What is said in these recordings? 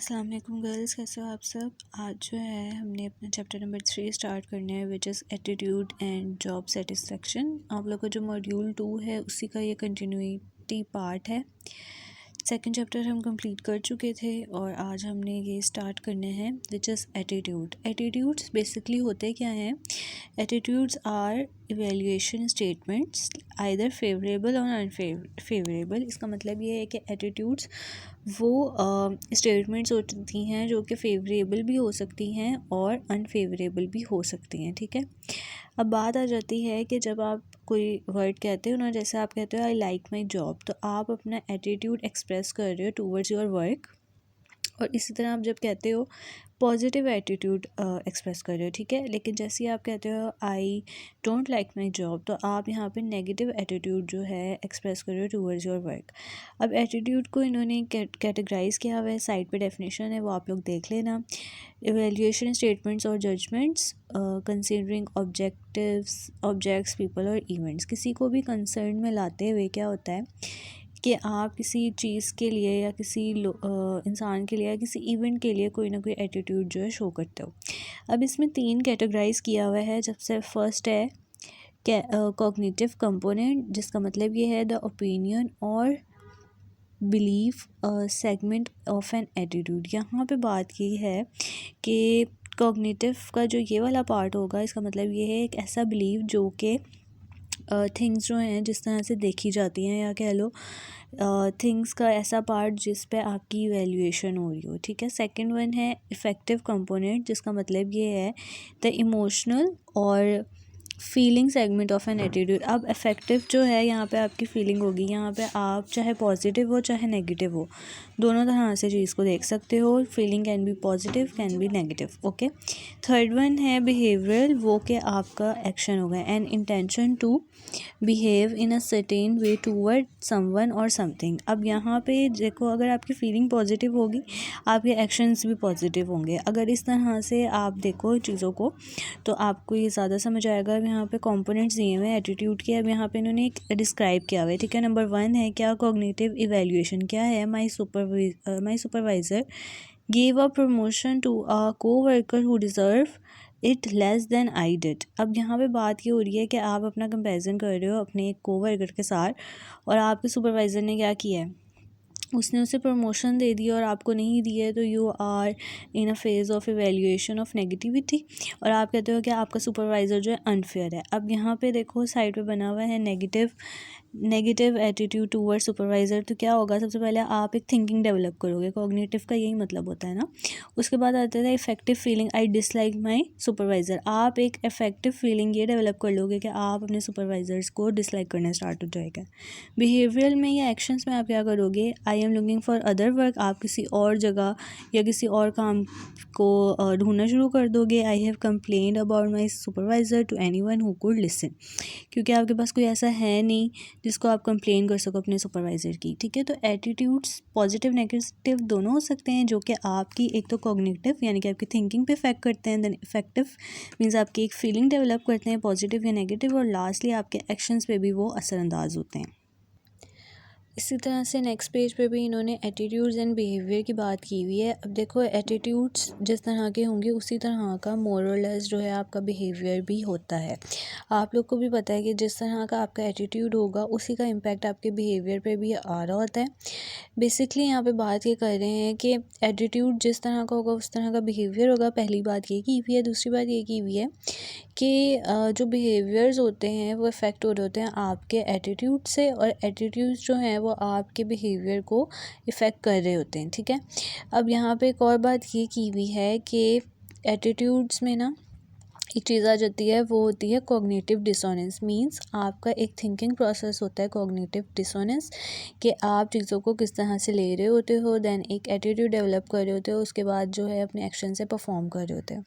अस्सलाम वालेकुम गर्ल्स, कैसे हो आप सब। आज जो है हमने अपना चैप्टर नंबर 3 स्टार्ट करना है विच is attitude and job satisfaction. आप लोग का जो मॉड्यूल 2 है उसी का ये कंटिन्यूटी पार्ट है। सेकंड चैप्टर हम कंप्लीट कर चुके थे और आज हमने ये स्टार्ट करने हैं which is attitude. Attitudes basically होते क्या हैं? Attitudes are evaluation statements either favourable और अनफेवरेबल। इसका मतलब ये है कि एटीट्यूड्स वो स्टेटमेंट्स होती हैं जो कि फेवरेबल भी हो सकती हैं और अनफेवरेबल भी हो सकती हैं। ठीक है, अब बात आ जाती है कि जब आप कोई वर्ड कहते हो ना, जैसे आप कहते हो आई लाइक माई जॉब, तो आप अपना एटीट्यूड एक्सप्रेस कर रहे हो टूवर्ड्स योर वर्क। और इसी तरह आप जब कहते हो पॉजिटिव एटीट्यूड एक्सप्रेस कर रहे हो। ठीक है, लेकिन जैसे आप कहते हो I don't like my job, तो आप यहाँ पे नेगेटिव एटीट्यूड जो है एक्सप्रेस कर रहे हो टूवर्ड्स योर वर्क। अब एटीट्यूड को इन्होंने कैटेगराइज किया हुआ है, साइड पे डेफिनेशन है, वो आप लोग देख लेना। इवेल्युएशन स्टेटमेंट्स और जजमेंट्स कंसिडरिंग ऑब्जेक्ट्स पीपल और इवेंट्स। किसी को भी कंसर्न में लाते हुए क्या होता है कि आप किसी चीज़ के लिए या किसी इंसान के लिए या किसी इवेंट के लिए कोई ना कोई एटीट्यूड जो है शो करते हो। अब इसमें 3 कैटेगराइज किया हुआ है। जब से फर्स्ट है कॉग्निटिव कंपोनेंट, जिसका मतलब ये है द ओपिनियन और belief segment of an attitude. यहाँ पे बात की है कि कॉग्निटिव का जो ये वाला पार्ट होगा, इसका मतलब ये है एक ऐसा बिलीव जो कि थिंग्स जो हैं जिस तरह से देखी जाती हैं, या कह लो थिंग्स का ऐसा पार्ट जिस पे आपकी इवैल्यूएशन हो रही हो। ठीक है, सेकंड वन है इफ़ेक्टिव कंपोनेंट, जिसका मतलब ये है द इमोशनल और feeling segment of an attitude. अब इफ़ेक्टिव जो है यहाँ पे आपकी फीलिंग होगी। यहाँ पे आप चाहे पॉजिटिव हो चाहे नेगेटिव हो, दोनों तरह से चीज़ को देख सकते हो। Feeling can be positive can be negative. Okay, third one है बिहेवियरल, वो कि आपका एक्शन होगा an intention to behave in a certain way toward someone और समथिंग। अब यहाँ पे देखो, अगर आपकी फीलिंग पॉजिटिव होगी आपके एक्शंस भी पॉजिटिव होंगे। अगर इस तरह से आप देखो चीज़ों को तो आपको ये ज़्यादा समझ आएगा। अब यहाँ पे कंपोनेंट्स दिए हुए हैं एटीट्यूड के। अब यहाँ पे इन्होंने एक डिस्क्राइब किया हुआ है। ठीक है, नंबर 1 है क्या कॉग्निटिव इवैल्यूएशन। क्या है? My supervisor gave a promotion to a coworker who deserve it less than I did. अब यहाँ पे बात ये हो रही है कि आप अपना कंपैरिजन कर रहे हो अपने एक कोवर्कर के साथ, और आपके सुपरवाइज़र ने क्या किया है, उसने उसे प्रमोशन दे दी और आपको नहीं दी है, तो you are in a phase of evaluation of negativity, और आप कहते हो कि आपका सुपरवाइज़र जो है अनफेयर है। अब यहाँ पे देखो साइड पे बना हुआ है नेगेटिव एटीट्यूड टूवर्ड सुपरवाइज़र। तो क्या होगा, सबसे पहले आप एक थिंकिंग डेवलप करोगे, कॉग्निटिव का यही मतलब होता है ना। उसके बाद आता है effective feeling I dislike my supervisor. आप एक इफेक्टिव फीलिंग ये डेवलप कर लोगे कि आप अपने सुपरवाइज़र्स को डिसलाइक करना स्टार्ट हो जाएगा। बिहेवियरल में या एक्शंस में आप क्या करोगे, I am looking for other work, आप किसी और जगह या किसी और काम को ढूंढना शुरू कर दोगे। I have complained about my supervisor to anyone who could listen, क्योंकि आपके पास कोई ऐसा है नहीं जिसको आप कंप्लेन कर सको अपने सुपरवाइज़र की। ठीक है, तो एटीट्यूड्स पॉजिटिव नेगेटिव दोनों हो सकते हैं, जो कि आपकी एक तो कॉग्निटिव यानी कि आपकी थिंकिंग पे इफेक्ट करते हैं, देन इफेक्टिव मीन्स आपकी एक फीलिंग डेवलप करते हैं पॉजिटिव या नेगेटिव, और लास्टली आपके एक्शंस पे भी वो असरअंदाज होते हैं। इसी तरह से नेक्स्ट पेज पे भी इन्होंने एटीट्यूड्स एंड बिहेवियर की बात की हुई है। अब देखो एटीट्यूड्स जिस तरह के होंगे उसी तरह का मोर और लेस जो है आपका बिहेवियर भी होता है। आप लोग को भी पता है कि जिस तरह का आपका एटीट्यूड होगा उसी का इम्पैक्ट आपके बिहेवियर पे भी आ रहा होता है। बेसिकली यहाँ पे बात ये कर रहे हैं कि एटीट्यूड जिस तरह का होगा उस तरह का बिहेवियर होगा। पहली बात ये की हुई है। दूसरी बात ये की हुई है कि जो बिहेवियर्स होते हैं वो इफ़ेक्ट हो रहे होते हैं आपके एटीट्यूड से, और एटीट्यूड्स जो हैं वो आपके बिहेवियर को इफ़ेक्ट कर रहे होते हैं। ठीक है, अब यहाँ पे एक और बात ये की हुई है कि एटीट्यूड्स में ना एक चीज़ आ जाती है, वो होती है कॉग्निटिव डिसोनेंस। मींस आपका एक थिंकिंग प्रोसेस होता है कॉग्निटिव डिसोनेंस, कि आप चीज़ों को किस तरह से ले रहे होते हो, देन एक एटीट्यूड डेवलप कर रहे होते हो, उसके बाद जो है अपने एक्शन से परफॉर्म कर रहे होते हो।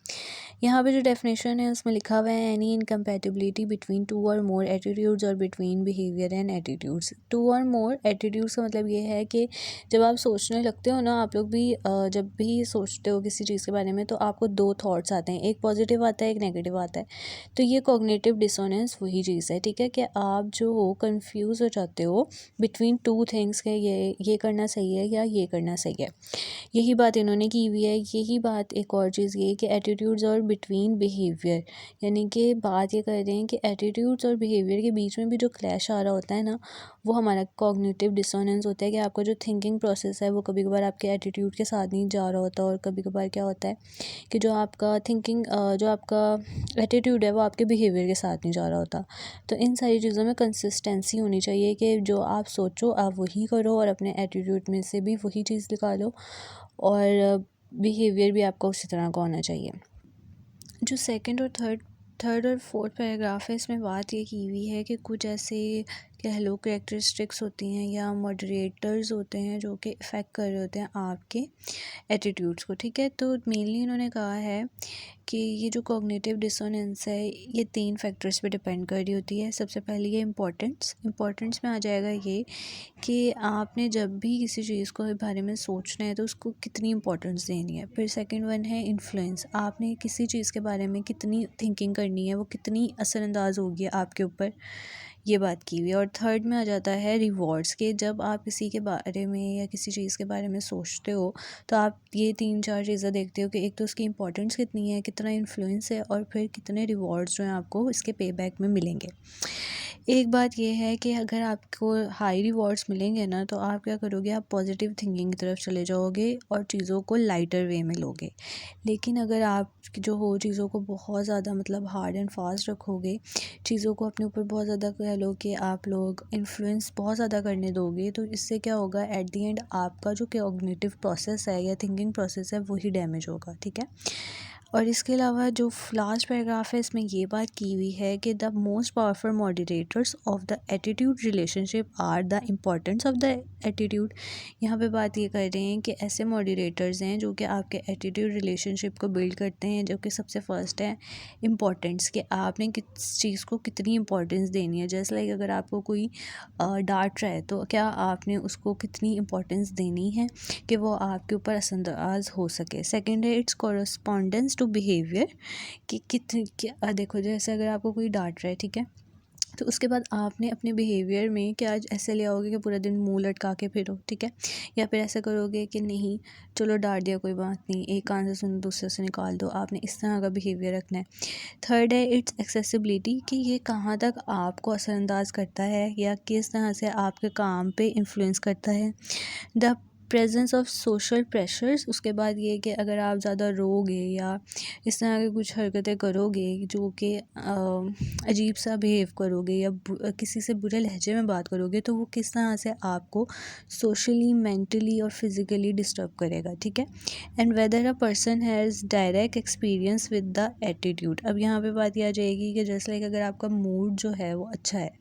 यहाँ पे जो डेफिनेशन है उसमें लिखा हुआ है एनी इनकम्पैटिबिलिटी बिटवीन 2 और मोर एटीट्यूड्स और बिटवीन बिहेवियर एंड एटीट्यूड्स। 2 और मोर एटीट्यूड्स का मतलब ये है कि जब आप सोचने लगते हो ना, आप लोग भी जब भी सोचते हो किसी चीज़ के बारे में, तो आपको 2 थॉट्स आते हैं, एक पॉजिटिव आता है एक नेगेटिव आता है। तो ये कॉग्निटिव डिसोनेंस वही चीज़ है, ठीक है, कि आप जो हो कंफ्यूज हो जाते हो बिटवीन टू थिंग्स के ये करना सही है या ये करना सही है। यही बात इन्होंने की हुई है। यही बात एक और चीज़ ये कि एटीट्यूड्स और बिटवीन बिहेवियर, यानी कि बात ये कर रहे हैं कि एटीट्यूड्स और बिहेवियर के बीच में भी जो क्लैश आ रहा होता है ना, वो हमारा कॉग्निटिव डिसोनेंस होता है कि आपका जो थिंकिंग प्रोसेस है वो कभी कभार आपके एटीट्यूड के साथ नहीं जा रहा होता, और कभी कभार क्या होता है कि जो आपका थिंकिंग जो आपका एटीट्यूड है वो आपके बिहेवियर के साथ नहीं जा रहा होता। तो इन सारी चीज़ों में कंसिस्टेंसी होनी चाहिए कि जो आप सोचो आप वही करो, और अपने एटीट्यूड में से भी वही चीज़ निकालो, और बिहेवियर भी आपका उसी तरह का होना चाहिए। जो सेकंड और थर्ड और फोर्थ पैराग्राफ है, इसमें बात ये की हुई है कि कुछ ऐसे कह लो कैरेक्टरिस्टिक्स होती हैं या मॉडरेटर्स होते हैं जो कि इफ़ेक्ट कर रहे होते हैं आपके एटीट्यूड्स को, ठीक है। तो मेनली इन्होंने कहा है कि ये जो कॉग्निटिव डिसोनेंस है ये 3 फैक्टर्स पे डिपेंड कर रही होती है। सबसे पहले ये इम्पोर्टेंस में आ जाएगा ये कि आपने जब भी किसी चीज़ को बारे में सोचना है तो उसको कितनी इंपॉर्टेंस देनी है। फिर सेकंड वन है इन्फ्लुएंस, आपने किसी चीज़ के बारे में कितनी थिंकिंग करनी है, वो कितनी असरअंदाज होगी आपके ऊपर, ये बात की हुई है। और थर्ड में आ जाता है रिवॉर्ड्स, के जब आप किसी के बारे में या किसी चीज़ के बारे में सोचते हो तो आप ये 3-4 चीज़ें देखते हो कि एक तो उसकी इंपॉर्टेंस कितनी है, कितना इन्फ्लुएंस है, और फिर कितने रिवॉर्ड्स जो हैं आपको इसके पे बैक में मिलेंगे। एक बात ये है कि अगर आपको हाई रिवॉर्ड्स मिलेंगे ना तो आप क्या करोगे, आप पॉजिटिव थिंकिंग की तरफ चले जाओगे और चीज़ों को लाइटर वे में लोगे। लेकिन अगर आप जो हो चीज़ों को बहुत ज़्यादा मतलब हार्ड एंड फास्ट रखोगे, चीज़ों को अपने ऊपर बहुत ज़्यादा कह लो कि आप लोग इन्फ्लुएंस बहुत ज़्यादा करने दोगे, तो इससे क्या होगा, एट द एंड आपका जो कॉग्निटिव प्रोसेस है या थिंकिंग प्रोसेस है वही डैमेज होगा, ठीक है। और इसके अलावा जो लास्ट पैराग्राफ है इसमें ये बात की हुई है कि the most powerful moderators of the attitude relationship are the importance of the attitude. यहाँ पे बात ये कर रहे हैं कि ऐसे मॉडरेटर्स हैं जो कि आपके एटीट्यूड रिलेशनशिप को बिल्ड करते हैं, जो कि सबसे फर्स्ट है इम्पोर्टेंस, कि आपने किस चीज़ को कितनी इंपॉर्टेंस देनी है। जैसे लाइक अगर आपको कोई डांट रहा है तो क्या आपने उसको कितनी इंपॉर्टेंस देनी है कि वो आपके ऊपर असरअंदाज हो सके। सेकंड है इट्स कॉरस्पॉन्डेंस टू बिहेवियर, कि कितनी क्या देखो, जैसे अगर आपको कोई डांट रहा है, ठीक है, तो उसके बाद आपने अपने बिहेवियर में क्या ऐसे ले आओगे कि पूरा दिन मुंह लटका के फिरो, ठीक है, या फिर ऐसे करोगे कि नहीं चलो डांट दिया कोई बात नहीं, एक कान से सुनो दूसरे से निकाल दो, आपने इस तरह का बिहेवियर रखना है। थर्ड है इट्स एक्सेसिबिलिटी, कि ये कहाँ तक आपको असरअंदाज करता है या किस तरह से आपके काम पे इन्फ्लुएंस करता है। The presence of social pressures, उसके बाद ये कि अगर आप ज़्यादा रोगे या इस तरह की कुछ हरकतें करोगे जो कि अजीब सा बिहेव करोगे या किसी से बुरे लहजे में बात करोगे, तो वो किस तरह से आपको सोशली, मेंटली और फिज़िकली डिस्टर्ब करेगा, ठीक है। And weather a person has direct experience with the attitude. अब यहाँ पे बात यह आ जाएगी कि जैसे लाइक अगर आपका मूड जो है वो अच्छा है,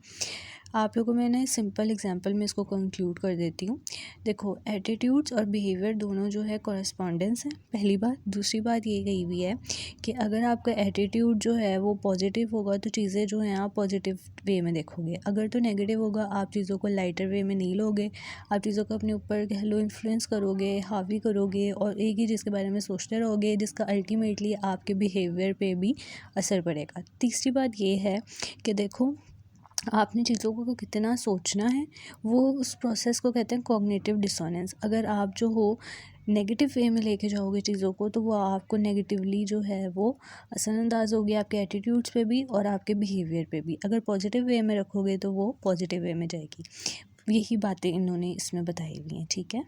आप लोगों को मैंने सिंपल एग्जांपल में इसको कंक्लूड कर देती हूँ। देखो एटीट्यूड्स और बिहेवियर दोनों जो है कॉरस्पॉन्डेंस है, पहली बात। दूसरी बात ये कही हुई है कि अगर आपका एटीट्यूड जो है वो पॉजिटिव होगा तो चीज़ें जो हैं आप पॉजिटिव वे में देखोगे, अगर तो नेगेटिव होगा आप चीज़ों को लाइटर वे में नहीं लोगे, आप चीज़ों को अपने ऊपर कह लो इन्फ्लुएंस करोगे, हावी करोगे, और एक ही चीज़ के बारे में सोचते रहोगे जिसका अल्टीमेटली आपके बिहेवियर पे भी असर पड़ेगा। तीसरी बात ये है कि देखो आपने चीज़ों को कितना सोचना है, वो उस प्रोसेस को कहते हैं कॉग्निटिव डिसोनेंस। अगर आप जो हो नेगेटिव वे में लेके जाओगे चीज़ों को तो वो आपको नेगेटिवली जो है वो असरअंदाज होगी आपके एटीट्यूड्स पे भी और आपके बिहेवियर पे भी। अगर पॉजिटिव वे में रखोगे तो वो पॉजिटिव वे में जाएगी। यही बातें इन्होंने इसमें बताई हुई हैं, ठीक है।